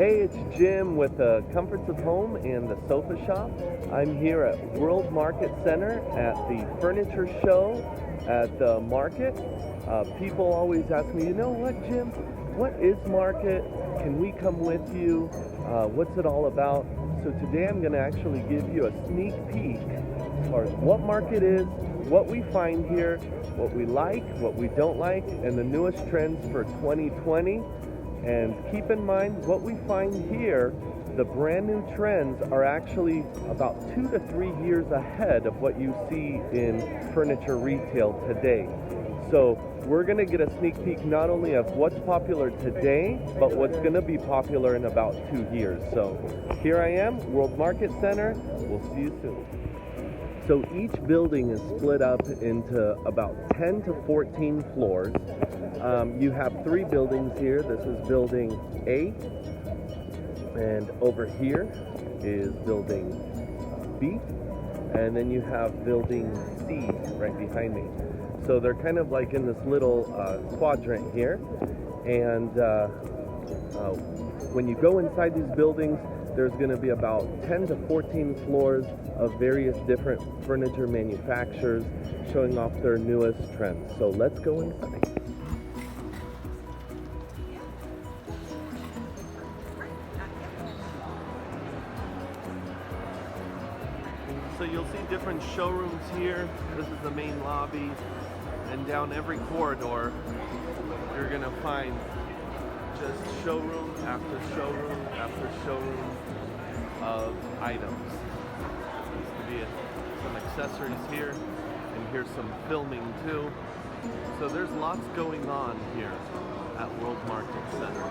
Hey, it's Jim with the Comforts of Home and the Sofa Shop. I'm here at World Market Center at the furniture show at the market. People always ask me, you know what, Jim? What is market? Can we come with you? What's it all about? So today I'm going to actually give you a sneak peek as far as what market is, what we find here, what we like, what we don't like, and the newest trends for 2020. And keep in mind, what we find here, the brand new trends are actually about 2 to 3 years ahead of what you see in furniture retail today. So we're going to get a sneak peek not only of what's popular today, but what's going to be popular in about 2 years. So here I am, World Market Center. We'll see you soon. So each building is split up into about 10 to 14 floors. You have 3 buildings here. This is building A, and over here is building B, and then you have building C right behind me. So they're kind of like in this little quadrant here, and when you go inside these buildings, there's going to be about 10 to 14 floors of various different furniture manufacturers showing off their newest trends. So let's go inside. So you'll see different showrooms here. This is the main lobby, and down every corridor you're going to find just showroom after showroom after showroom of items. There used to be some accessories here, and here's some filming too. So there's lots going on here at World Market Center.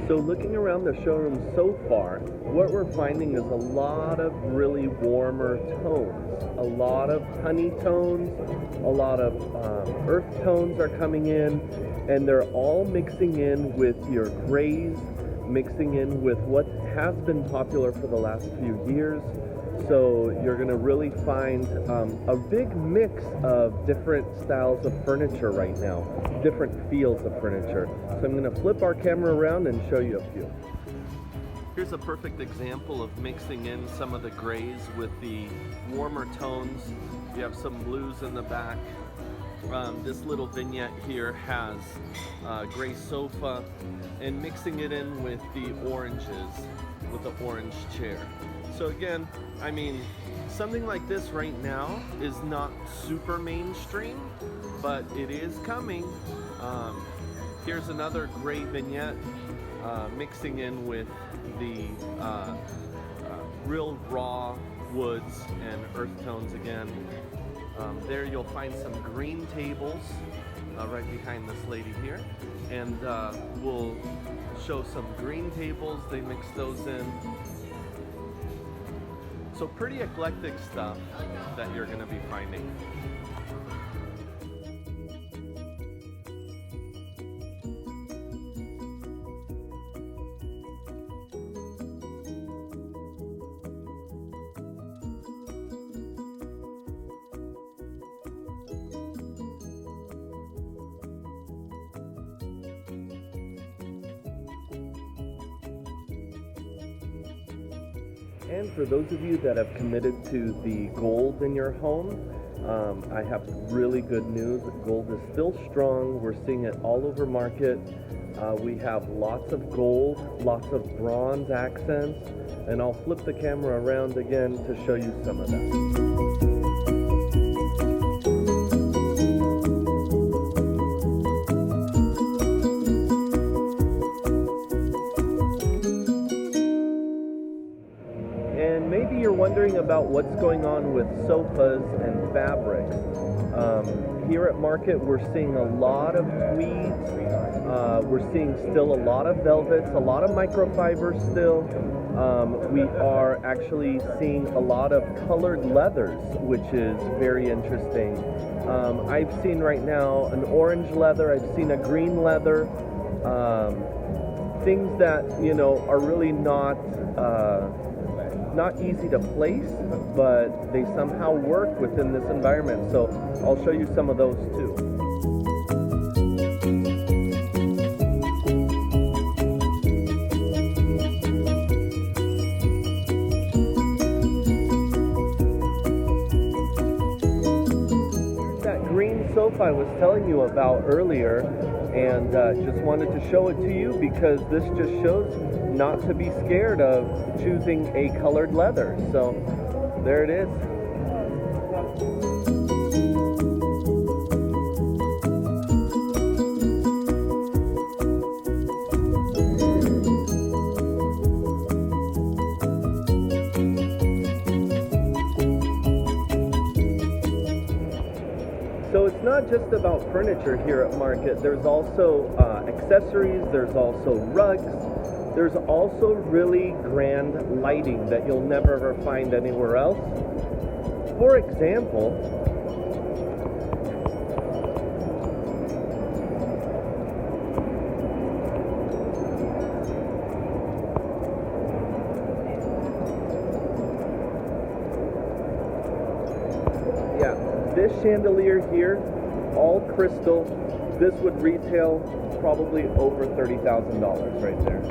So looking around the showroom so far, what we're finding is a lot of really warmer tones. A lot of honey tones, a lot of earth tones are coming in, and they're all mixing in with your grays, mixing in with what has been popular for the last few years. So you're going to really find a big mix of different styles of furniture right now, different feels of furniture. So I'm going to flip our camera around and show you a few. Here's a perfect example of mixing in some of the grays with the warmer tones. You have some blues in the back. This little vignette here has gray sofa, and mixing it in with the oranges, with the orange chair. So again, I mean, something like this right now is not super mainstream, but it is coming. Here's another gray vignette, mixing in with the real raw woods and earth tones again. There you'll find some green tables right behind this lady here, and we'll show some green tables. They mix those in. So pretty eclectic stuff that you're going to be finding. And for those of you that have committed to the gold in your home, I have really good news. Gold is still strong. We're seeing it all over market. We have lots of gold, lots of bronze accents, and I'll flip the camera around again to show you some of that. Maybe you're wondering about what's going on with sofas and fabrics. Here at Market, we're seeing a lot of tweeds. We're seeing still a lot of velvets, a lot of microfibers still. We are actually seeing a lot of colored leathers, which is very interesting. I've seen right now an orange leather. I've seen a green leather. Things that, you know, are really not easy to place, but they somehow work within this environment. So I'll show you some of those too. sofa I was telling you about earlier, and just wanted to show it to you because this just shows not to be scared of choosing a colored leather. So there it is. So it's not just about furniture here at Market. There's also accessories, there's also rugs, there's also really grand lighting that you'll never ever find anywhere else. For example, this chandelier here, all crystal, this would retail probably over $30,000 right there.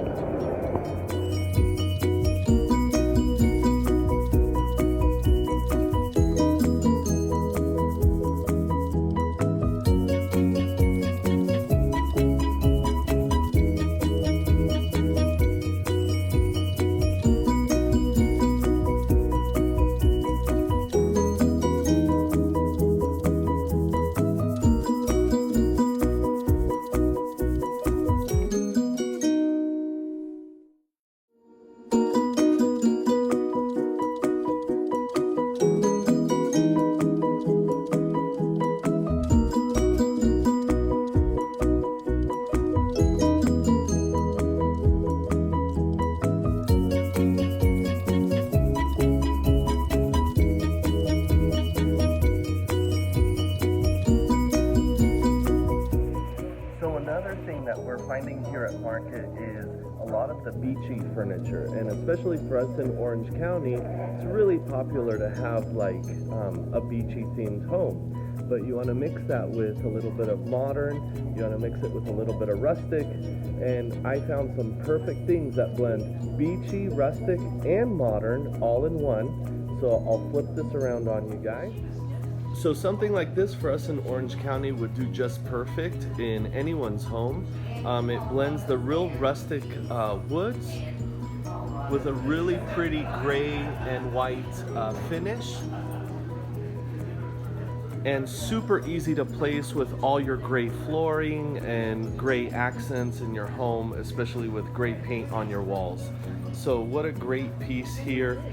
That we're finding here at Market is a lot of the beachy furniture, and especially for us in Orange County, it's really popular to have like a beachy themed home. But you want to mix that with a little bit of modern, you want to mix it with a little bit of rustic, and I found some perfect things that blend beachy, rustic, and modern all in one. So I'll flip this around on you guys. So something like this for us in Orange County would do just perfect in anyone's home. It blends the real rustic woods with a really pretty gray and white finish, and super easy to place with all your gray flooring and gray accents in your home, especially with gray paint on your walls. So what a great piece here.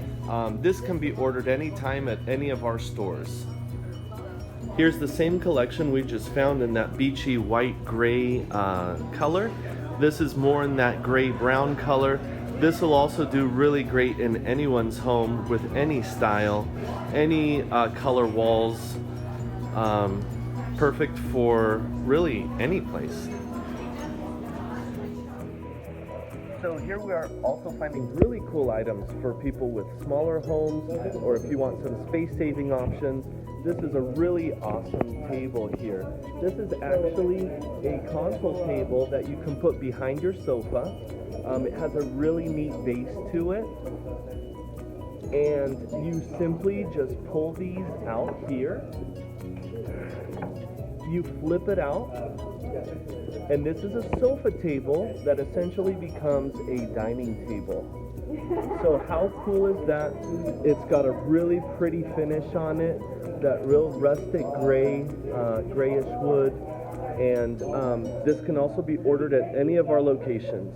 This can be ordered anytime at any of our stores. Here's the same collection we just found in that beachy white gray color. This is more in that gray brown color. This will also do really great in anyone's home with any style, any color walls. Perfect for really any place. So here we are also finding really cool items for people with smaller homes, or if you want some space-saving options. This is a really awesome table here. This is actually a console table that you can put behind your sofa. It has a really neat base to it. And you simply just pull these out here. You flip it out. And this is a sofa table that essentially becomes a dining table. So how cool is that? It's got a really pretty finish on it, that real rustic gray, grayish wood, and this can also be ordered at any of our locations.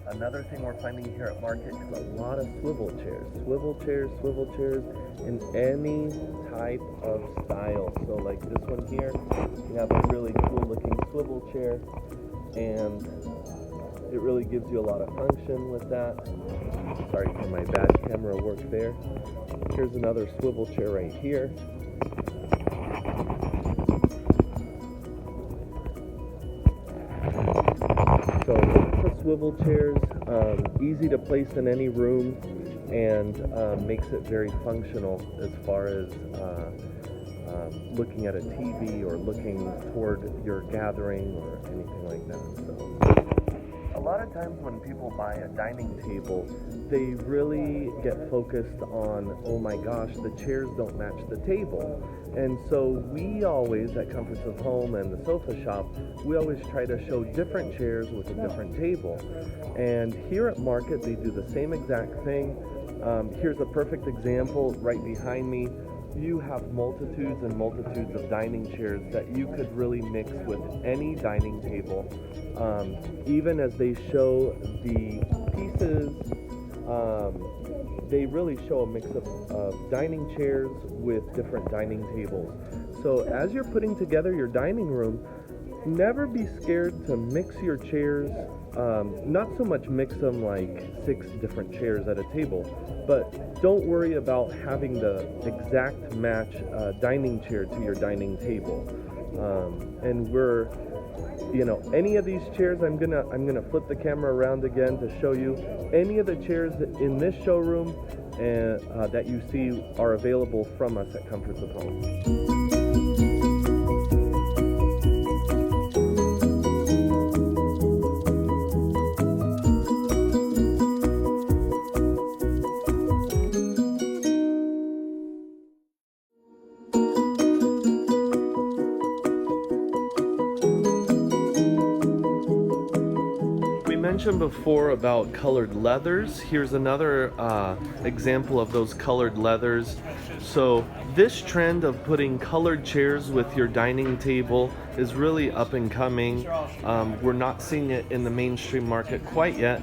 Another thing we're finding here at Market is a lot of swivel chairs. Swivel chairs in any type of style. So like this one here, you have a really cool looking swivel chair, and it really gives you a lot of function with that. Sorry for my bad camera work there. Here's another swivel chair right here. So lots of swivel chairs, easy to place in any room. and makes it very functional as far as looking at a TV or looking toward your gathering or anything like that. So, a lot of times when people buy a dining table, they really get focused on, oh my gosh, the chairs don't match the table. And so we always, at Comforts of Home and the Sofa Shop, we always try to show different chairs with a different table. And here at Market, they do the same exact thing. Here's a perfect example right behind me. You have multitudes and multitudes of dining chairs that you could really mix with any dining table. Even as they show the pieces, they really show a mix of dining chairs with different dining tables. So as you're putting together your dining room, never be scared to mix your chairs. Not so much mix them like 6 different chairs at a table, but don't worry about having the exact match dining chair to your dining table. And we're, any of these chairs, I'm gonna flip the camera around again to show you. Any of the chairs in this showroom that you see are available from us at Comforts of Home. Mentioned before about colored leathers. Here's another example of those colored leathers. So this trend of putting colored chairs with your dining table is really up and coming. We're not seeing it in the mainstream market quite yet,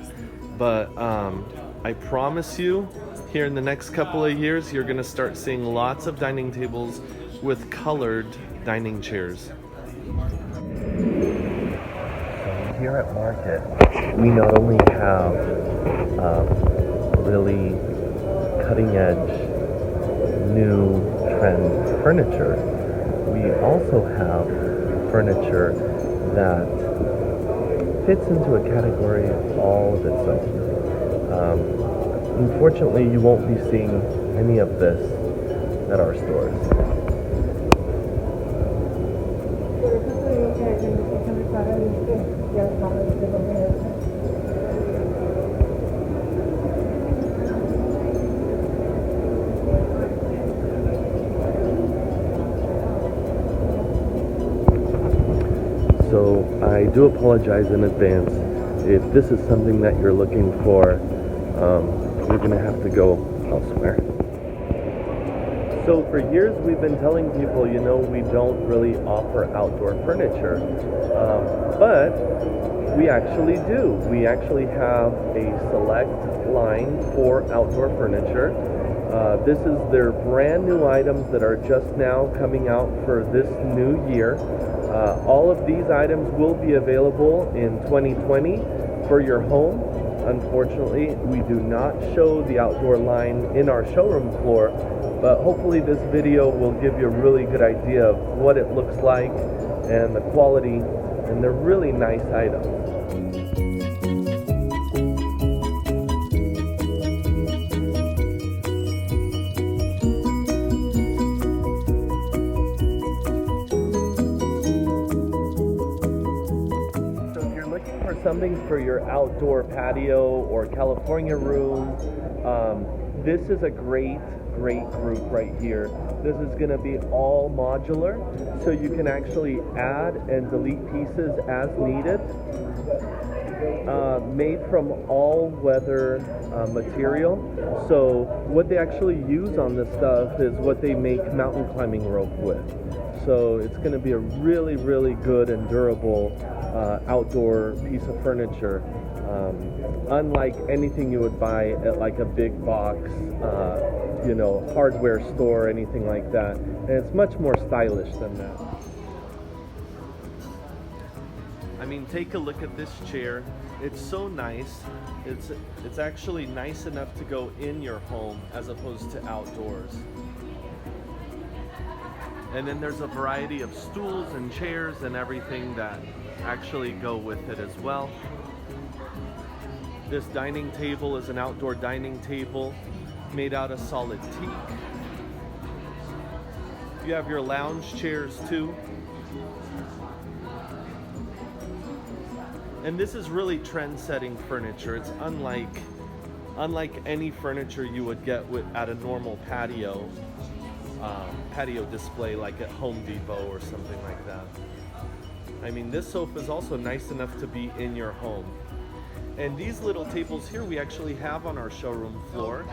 but I promise you here in the next couple of years you're gonna start seeing lots of dining tables with colored dining chairs. Here at Market, we not only have really cutting-edge, new trend furniture, we also have furniture that fits into a category all of its own. Unfortunately, you won't be seeing any of this at our stores. So I do apologize in advance if this is something that you're looking for. We're gonna have to go elsewhere. So for years we've been telling people, we don't really offer outdoor furniture, but we actually do. We actually have a select line for outdoor furniture. This is their brand new items that are just now coming out for this new year. All of these items will be available in 2020 for your home. Unfortunately, we do not show the outdoor line in our showroom floor, but hopefully this video will give you a really good idea of what it looks like and the quality, and they're really nice items. Something for your outdoor patio or California room. This is a great group right here. This is going to be all modular, so you can actually add and delete pieces as needed. Made from all-weather material. So what they actually use on this stuff is what they make mountain climbing rope with. So it's going to be a really, really good and durable outdoor piece of furniture, unlike anything you would buy at like a big box, hardware store or anything like that. And it's much more stylish than that. I mean, take a look at this chair. It's so nice. It's actually nice enough to go in your home as opposed to outdoors. And then there's a variety of stools and chairs and everything that actually go with it as well. This dining table is an outdoor dining table. made out of solid teak. You have your lounge chairs too. And this is really trend-setting furniture. It's unlike any furniture you would get at a normal patio display like at Home Depot or something like that. I mean, this sofa is also nice enough to be in your home. And these little tables here we actually have on our showroom floor.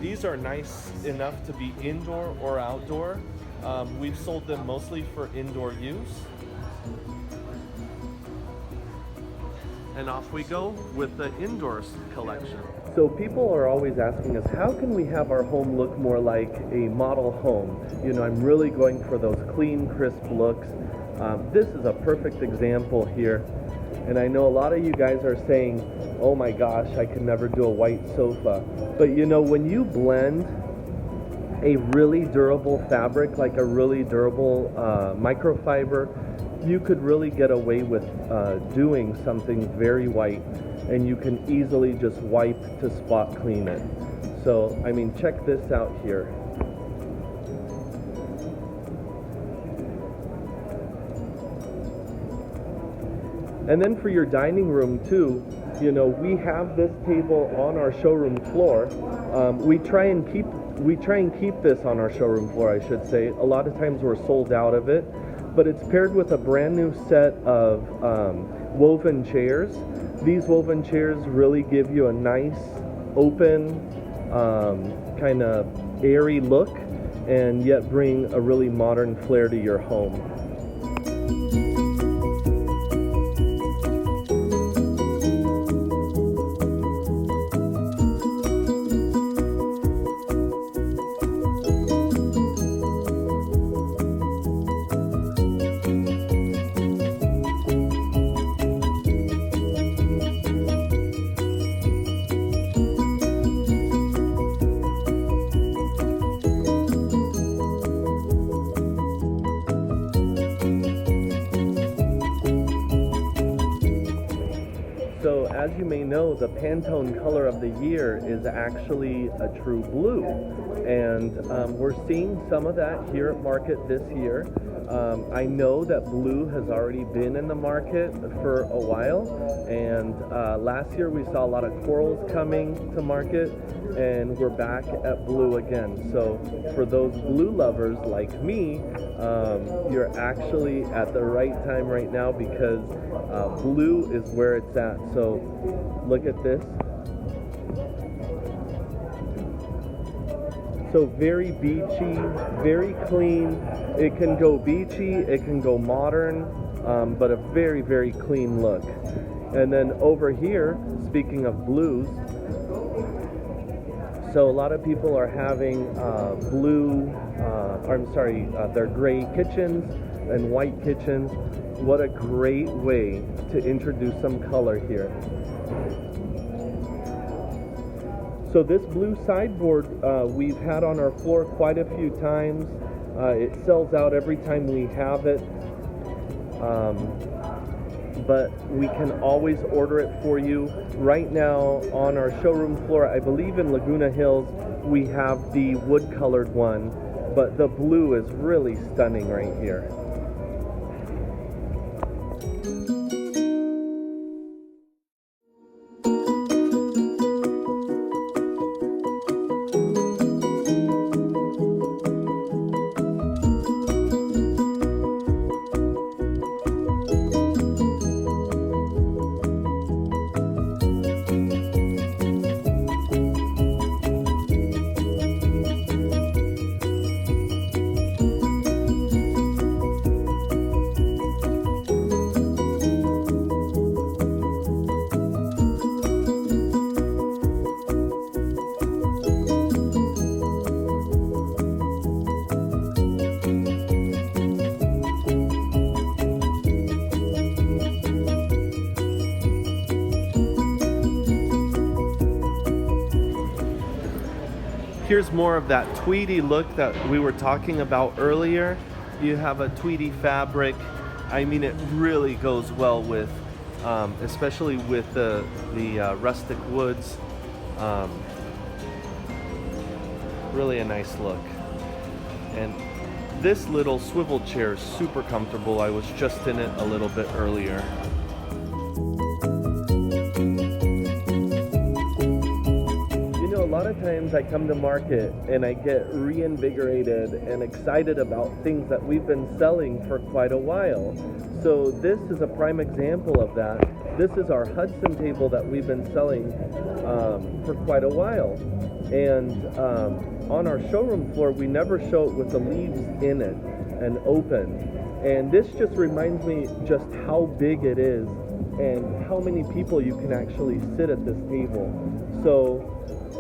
These are nice enough to be indoor or outdoor. We've sold them mostly for indoor use. And off we go with the indoor collection. So people are always asking us, how can we have our home look more like a model home? You know, I'm really going for those clean, crisp looks. This is a perfect example here. And I know a lot of you guys are saying, oh my gosh, I could never do a white sofa. But you know, when you blend a really durable fabric, like a really durable microfiber, you could really get away with doing something very white, and you can easily just wipe to spot clean it. So, I mean, check this out here. And then for your dining room too, you know, we have this table on our showroom floor. We try and keep this on our showroom floor, I should say. A lot of times we're sold out of it, but it's paired with a brand new set of woven chairs. These woven chairs really give you a nice, open, kind of airy look, and yet bring a really modern flair to your home. So as you may know, the Pantone color of the year is actually a true blue, and we're seeing some of that here at market this year. I know that blue has already been in the market for a while, and last year we saw a lot of corals coming to market, and we're back at blue again. So for those blue lovers like me, you're actually at the right time right now, because blue is where it's at. So look at this. So very beachy, very clean. It can go beachy, it can go modern, but a very, very clean look. And then over here, speaking of blues, so a lot of people are having they're gray kitchens and white kitchens. What a great way to introduce some color here. So this blue sideboard we've had on our floor quite a few times. It sells out every time we have it, but we can always order it for you. Right now on our showroom floor, I believe in Laguna Hills, we have the wood colored one, but the blue is really stunning right here. Here's more of that tweedy look that we were talking about earlier. You have a tweedy fabric. I mean, it really goes well with, especially with the rustic woods. Really a nice look. And this little swivel chair is super comfortable. I was just in it a little bit earlier. You know, a lot of times I come to market and I get reinvigorated and excited about things that we've been selling for quite a while. So this is a prime example of that. This is our Hudson table that we've been selling for quite a while. And on our showroom floor, we never show it with the leaves in it and open. And this just reminds me just how big it is and how many people you can actually sit at this table. So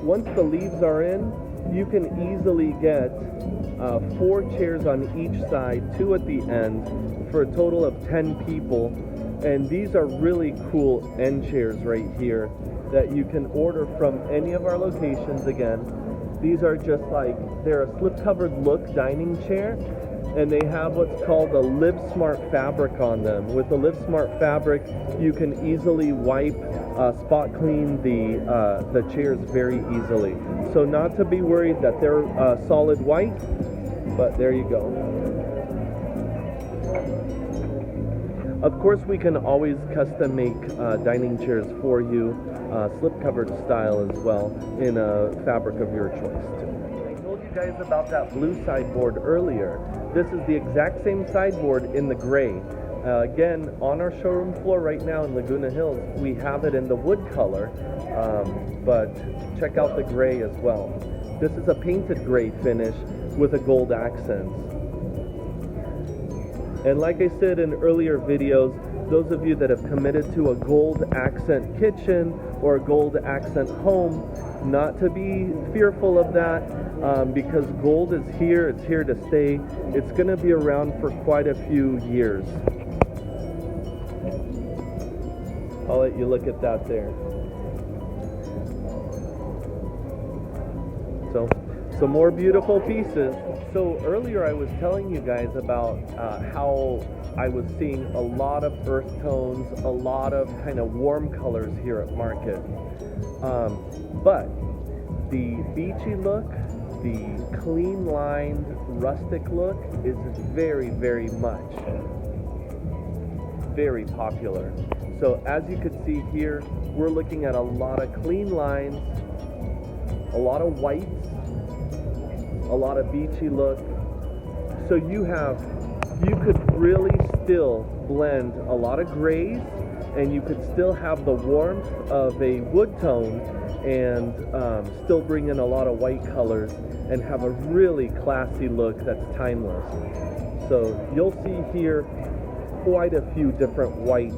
once the leaves are in, you can easily get 4 chairs on each side, 2 at the end, for a total of 10 people. And these are really cool end chairs right here that you can order from any of our locations. Again, these are just like, they're a slip-covered look dining chair, and they have what's called a Live Smart fabric on them. With the Live Smart fabric, you can easily wipe, spot clean the chairs very easily. So not to be worried that they're solid white, but there you go. Of course, we can always custom make dining chairs for you, slip-covered style as well, in a fabric of your choice too. I told you guys about that blue sideboard earlier. This is the exact same sideboard in the gray. Again, on our showroom floor right now in Laguna Hills, we have it in the wood color, but check out the gray as well. This is a painted gray finish with a gold accent. And like I said in earlier videos, those of you that have committed to a gold accent kitchen or a gold accent home, not to be fearful of that, because gold is here, it's here to stay. It's going to be around for quite a few years. I'll let you look at that there. So, some more beautiful pieces. So earlier I was telling you guys about how I was seeing a lot of earth tones, a lot of kind of warm colors here at market. But the beachy look, the clean lined rustic look is very, very much very popular. So as you could see here, we're looking at a lot of clean lines, a lot of whites, a lot of beachy look. So you could really still blend a lot of grays, and you could still have the warmth of a wood tone and still bring in a lot of white colors and have a really classy look that's timeless. So you'll see here quite a few different white.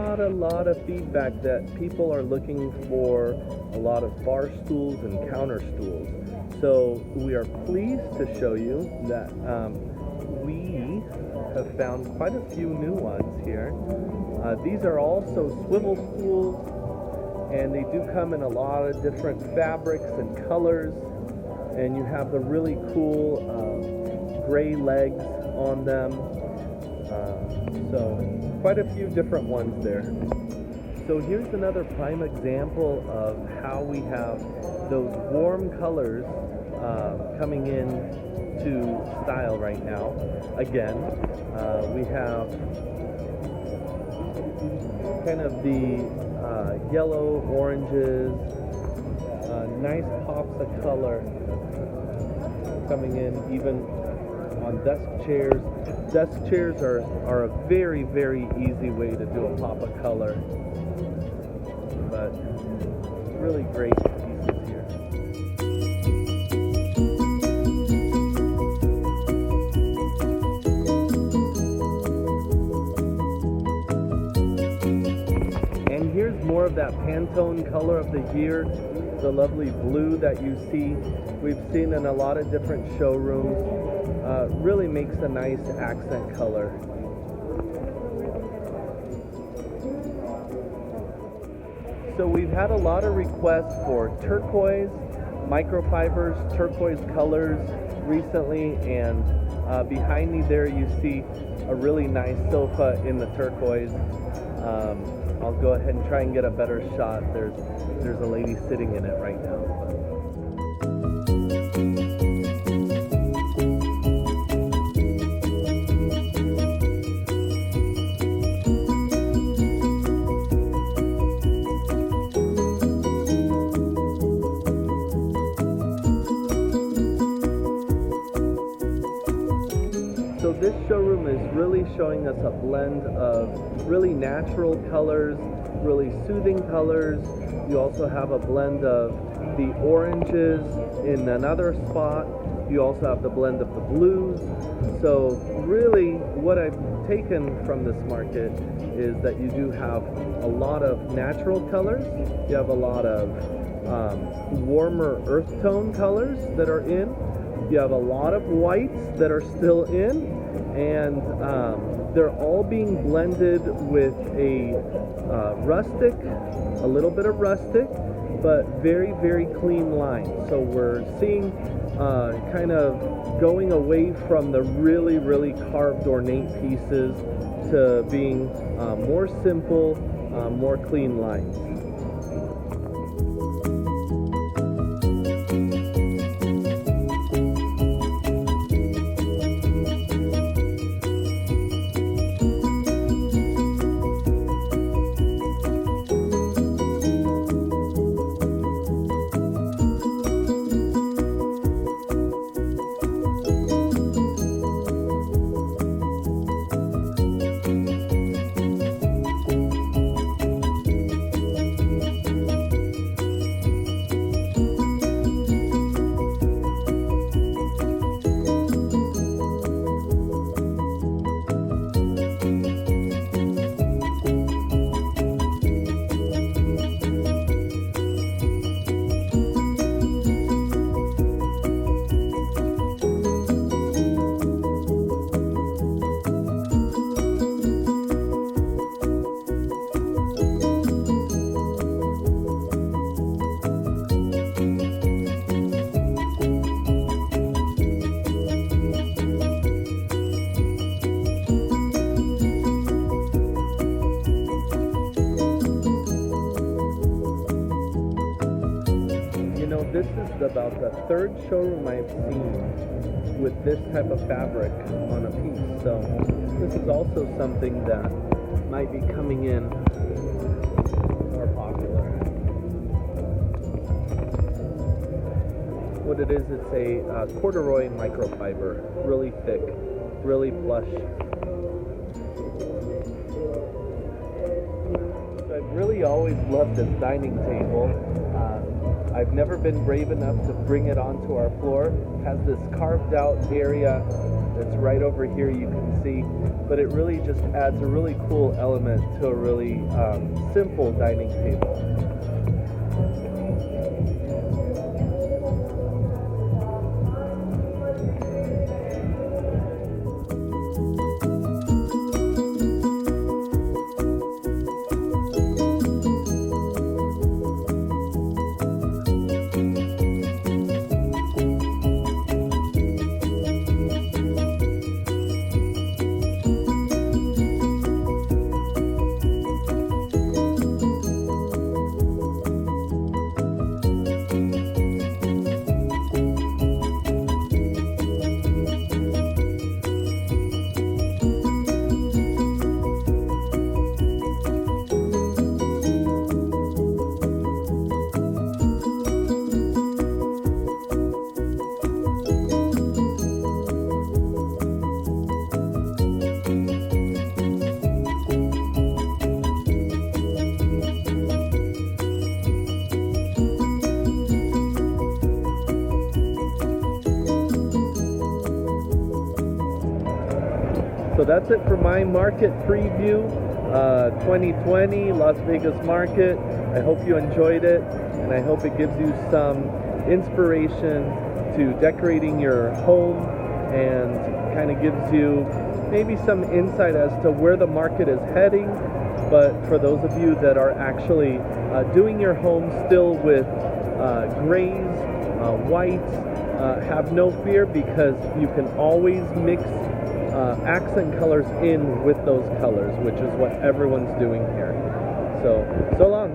Had a lot of feedback that people are looking for a lot of bar stools and counter stools. So we are pleased to show you that we have found quite a few new ones here. These are also swivel stools, and they do come in a lot of different fabrics and colors, and you have the really cool gray legs on them. So quite a few different ones there. So here's another prime example of how we have those warm colors coming in to style right now. Again, we have kind of the yellow, oranges, nice pops of color coming in, even on desk chairs. Desk chairs are a very, very easy way to do a pop of color, but really great pieces here. And here's more of that Pantone color of the year, the lovely blue that you see. We've seen in a lot of different showrooms. Really makes a nice accent color. So we've had a lot of requests for turquoise, microfibers, turquoise colors recently, and behind me there you see a really nice sofa in the turquoise. I'll go ahead and try and get a better shot. There's a lady sitting in it right now. So this showroom is really showing us a blend of really natural colors, really soothing colors. You also have a blend of the oranges in another spot. You also have the blend of the blues. So really what I've taken from this market is that you do have a lot of natural colors. You have a lot of warmer earth tone colors that are in. You have a lot of whites that are still in, and they're all being blended with a rustic, a little bit of rustic, but very, very clean line. So we're seeing kind of going away from the really, really carved ornate pieces to being more simple, more clean lines. This is about the third showroom I've seen with this type of fabric on a piece. So this is also something that might be coming in more popular. What it is, it's a corduroy microfiber, really thick, really plush. So I've really always loved this dining table. I've never been brave enough to bring it onto our floor. It has this carved out area that's right over here you can see, but it really just adds a really cool element to a really simple dining table. So that's it for my market preview, 2020 Las Vegas market. I hope you enjoyed it, and I hope it gives you some inspiration to decorating your home and kind of gives you maybe some insight as to where the market is heading. But for those of you that are actually doing your home still with grays, whites, have no fear, because you can always mix accent colors in with those colors, which is what everyone's doing here. So long.